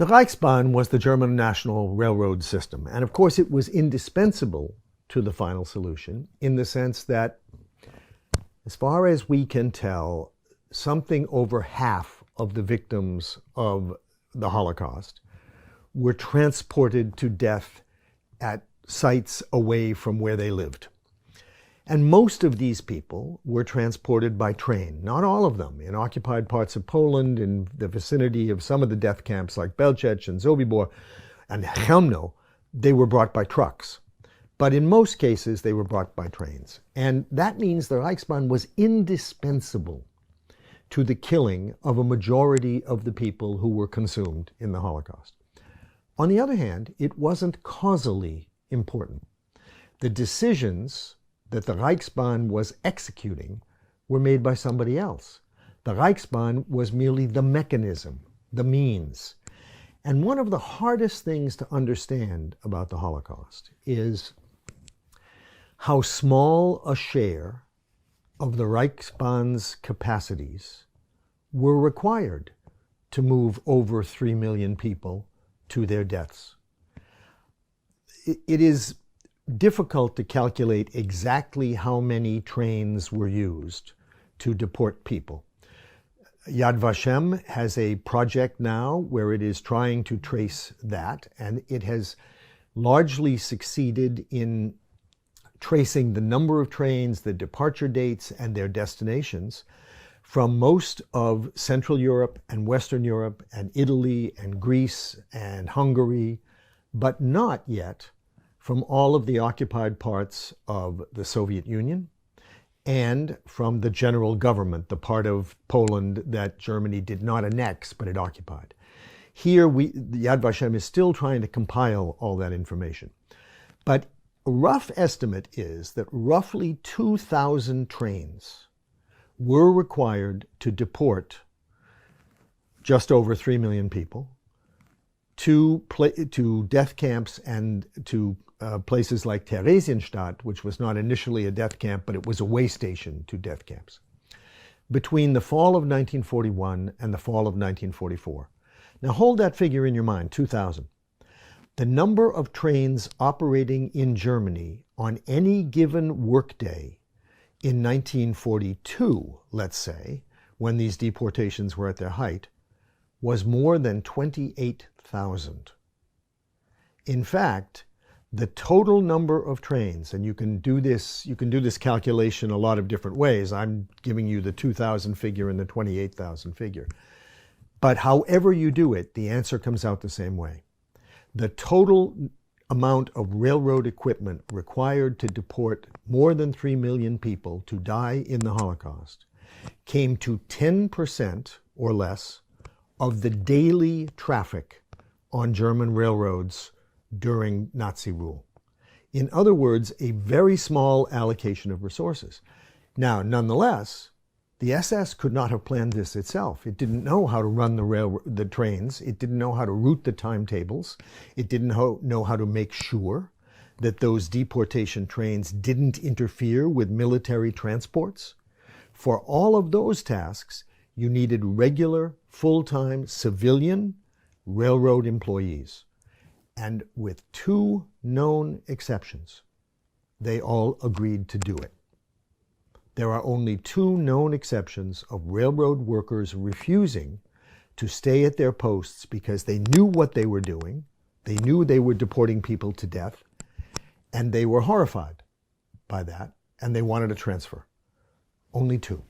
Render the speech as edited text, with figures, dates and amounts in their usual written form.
The Reichsbahn was the German national railroad system, and of course it was indispensable to the final solution in the sense that, as far as we can tell, something over half of the victims of the Holocaust were transported to death at sites away from where they lived. And most of these people were transported by train, not all of them. In occupied parts of Poland, in the vicinity of some of the death camps like Belchec and Sobibor and Chełmno, they were brought by trucks. But in most cases, they were brought by trains. And that means the Reichsbahn was indispensable to the killing of a majority of the people who were consumed in the Holocaust. On the other hand, it wasn't causally important. The decisions that the Reichsbahn was executing were made by somebody else. The Reichsbahn was merely the mechanism, the means. And one of the hardest things to understand about the Holocaust is how small a share of the Reichsbahn's capacities were required to move over 3 million people to their deaths. It is difficult to calculate exactly how many trains were used to deport people. Yad Vashem has a project now where it is trying to trace that, and it has largely succeeded in tracing the number of trains, the departure dates, and their destinations from most of Central Europe and Western Europe and Italy and Greece and Hungary, but not yet from all of the occupied parts of the Soviet Union and from the general government, the part of Poland that Germany did not annex, but it occupied. Here, Yad Vashem is still trying to compile all that information. But a rough estimate is that roughly 2,000 trains were required to deport just over 3 million people to death camps and to places like Theresienstadt, which was not initially a death camp, but it was a way station to death camps, between the fall of 1941 and the fall of 1944. Now hold that figure in your mind, 2,000. The number of trains operating in Germany on any given workday in 1942, let's say, when these deportations were at their height, was more than 28,000. In fact, the total number of trains, and you can do this calculation a lot of different ways. I'm giving you the 2,000 figure and the 28,000 figure. But however you do it, the answer comes out the same way. The total amount of railroad equipment required to deport more than 3 million people to die in the Holocaust came to 10% or less of the daily traffic on German railroads during Nazi rule. In other words, a very small allocation of resources. Now, nonetheless, the SS could not have planned this itself. It didn't know how to run the trains. It didn't know how to route the timetables. It didn't know how to make sure that those deportation trains didn't interfere with military transports. For all of those tasks, you needed regular, full-time, civilian railroad employees. And with 2 known exceptions, they all agreed to do it. There are only 2 known exceptions of railroad workers refusing to stay at their posts because they knew what they were doing, they knew they were deporting people to death, and they were horrified by that, and they wanted a transfer. Only 2.